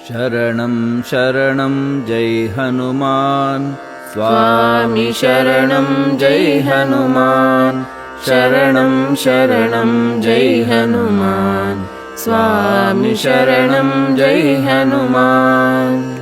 शरणं शरणं जय हनुमान स्वामी शरणं जय हनुमान शरणं शरणं जय हनुमान स्वामी शरणं जय हनुमान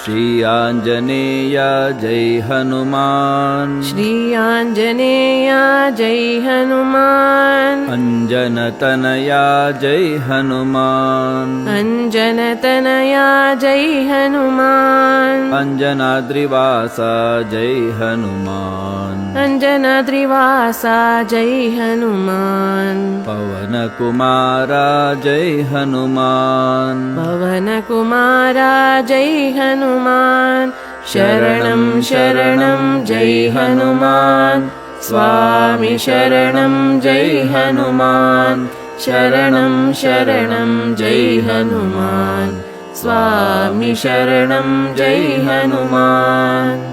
श्री आंजनेय जय हनुमान श्री आंजनेय जय हनुमान अंजन तनया जय हनुमान अंजन तनया जय हनुमान अंजनाद्रिवासा जय हनुमान अंजनाद्रिवासा जय हनुमान पवन कुमारा जय हनुमान पवन कुमारा जय हनुमान शरणं शरणं जय हनुमान स्वामी शरणं जय हनुमान शरणं शरणं जय हनुमान स्वामी शरणं जय हनुमान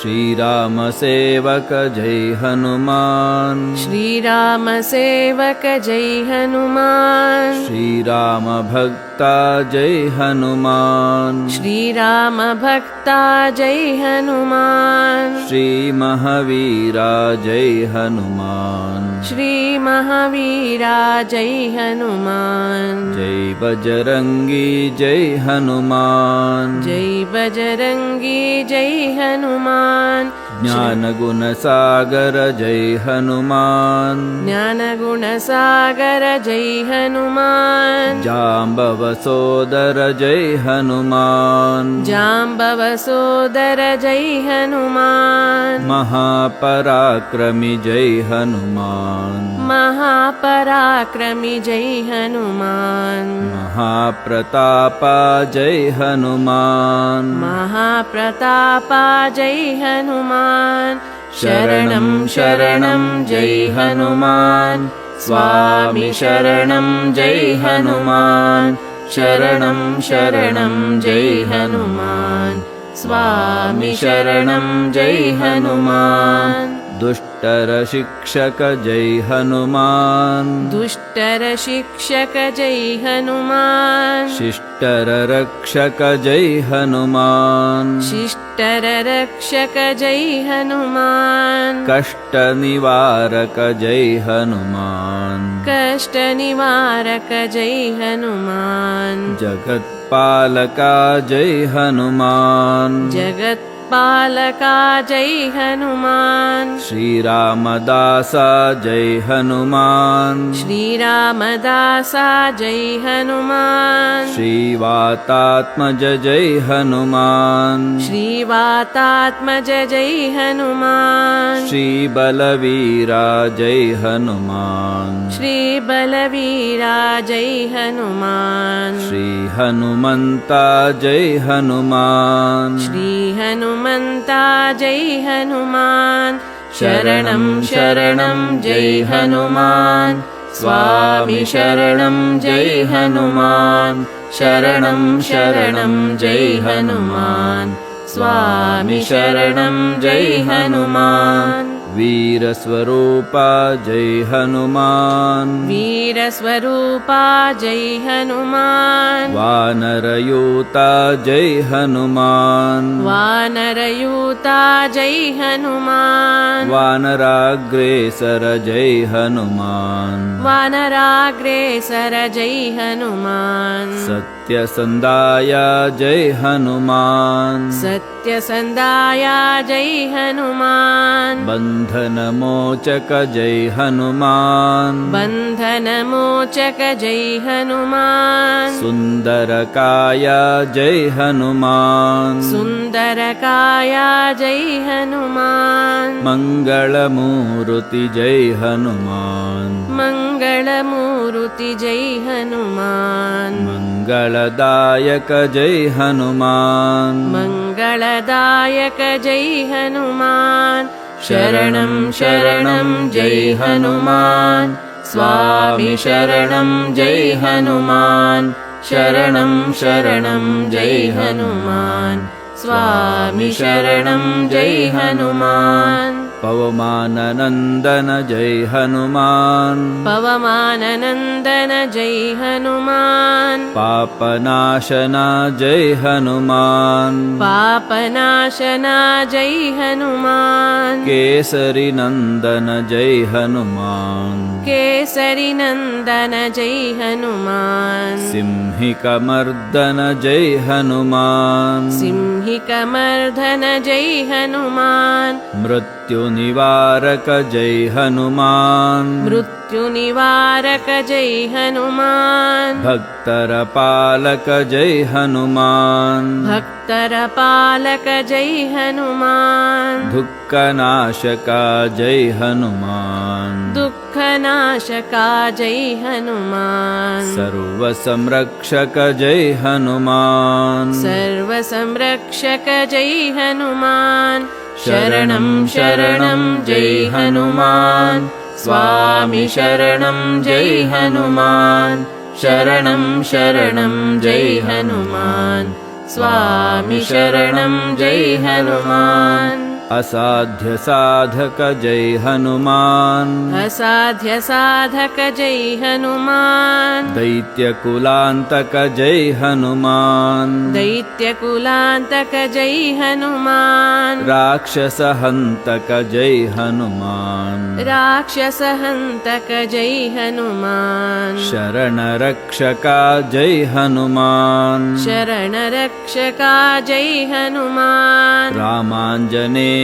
श्री राम सेवक जय हनुमान श्री राम सेवक जय हनुमान श्री राम भक्ता जय हनुमान श्री राम भक्ता जय हनुमान श्री महावीरा जय हनुमान श्री महावीरा जय हनुमान जय बजरंगी जय हनुमान जय बजरंगी जय हनुमान ज्ञान गुण सागर जय हनुमान ज्ञान गुण सागर जय हनुमान जाम्बव सोदर जय हनुमान जाम्बव सोदर जय हनुमान महापराक्रमी जय हनुमान महापराक्रमी जय हनुमान महाप्रतापा जय हनुमान महाप्रतापा जय हनुमान शरणं शरणं जय हनुमान स्वामी शरणं जय हनुमान शरणं शरणं जय हनुमान स्वामी शरणं जय हनुमान दुष्टर शिक्षक जय हनुमान दुष्टर शिक्षक जय हनुमान शिष्टर रक्षक जय हनुमान शिष्टर रक्षक जय हनुमान कष्ट निवारक जय हनुमान कष्ट निवारक जय हनुमान जगत्पालका जय हनुमान जगत पालका जय हनुमान श्री रामदासा जय हनुमान श्री रामदासा जय हनुमान श्रीवातात्मज जय हनुमान श्रीवातात्मज जय हनुमान श्री बलवीरा जय हनुमान श्री बलवीरा जय हनुमान श्री हनुमंता जय हनुमान श्री हनुमंता जय हनुमान शरणं शरणं जय हनुमान स्वामी शरणं जय हनुमान शरणं शरणं जय हनुमान स्वामी शरणं जय हनुमान वीर स्वरूपा जय हनुमान वीर स्वरूपा जय हनुमान वानरयूता जय हनुमान वानरयूता जय हनुमान वानराग्रेसर जय हनुमान वानराग्रेसर जय हनुमान सत्यसंधाया जय हनुमान सत्यसंधाया जय हनुमान बंधनमोचक जय हनुमान बंधनमोचक जय हनुमान सुंदरकाया जय हनुमान सुंदरकाया जय हनुमान मंगलमूर्ति जय हनुमान मंगलमूर्ति जय हनुमान मंगलदायक जय हनुमान मंगलदायक जय हनुमान शरणं शरणं जय हनुमान स्वामी शरणं जय हनुमान शरणं शरणं जय हनुमान स्वामी शरणं जय हनुमान पवमाननन्दन जय हनुमान पवमाननन्दन जय हनुमान पापनाशना जय हनुमान पापनाशना जय हनुमान केसरी नन्दन जय हनुमान केसरी नन्दन जय हनुमान सिंहिकमर्दन जय हनुमान सिंहिकमर्दन जय हनुमान मृत्युनिवारक जय हनुमान मृत्युनिवारक जय हनुमान भक्तरपालक जय हनुमान भक्तरपालक जय हनुमान दुःखनाशका जय हनुमान दुःखनाशका जय हनुमान सर्वसंरक्षक जय हनुमान सर्वसंरक्षक जय हनुमान शरणं शरणं जय हनुमान स्वामी शरणं जय हनुमान शरणं शरणं जय हनुमान स्वामी शरणं जय हनुमान असाध्य साधक जय हनुमान असाध्य साधक जय हनुमान दैत्यकुलान्तक जय हनुमान दैत्यकुलान्तक जय हनुमान राक्षसहन्तक जय हनुमान राक्षसहन्तक जय हनुमान शरणरक्षका जय हनुमान शरणरक्षका जय हनुमान रामाञ्जनेया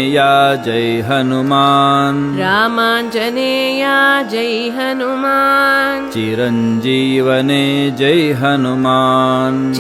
जय हनुमान रामाञ्जनेया जय हनुमान चिरञ्जीवने जय हनुमान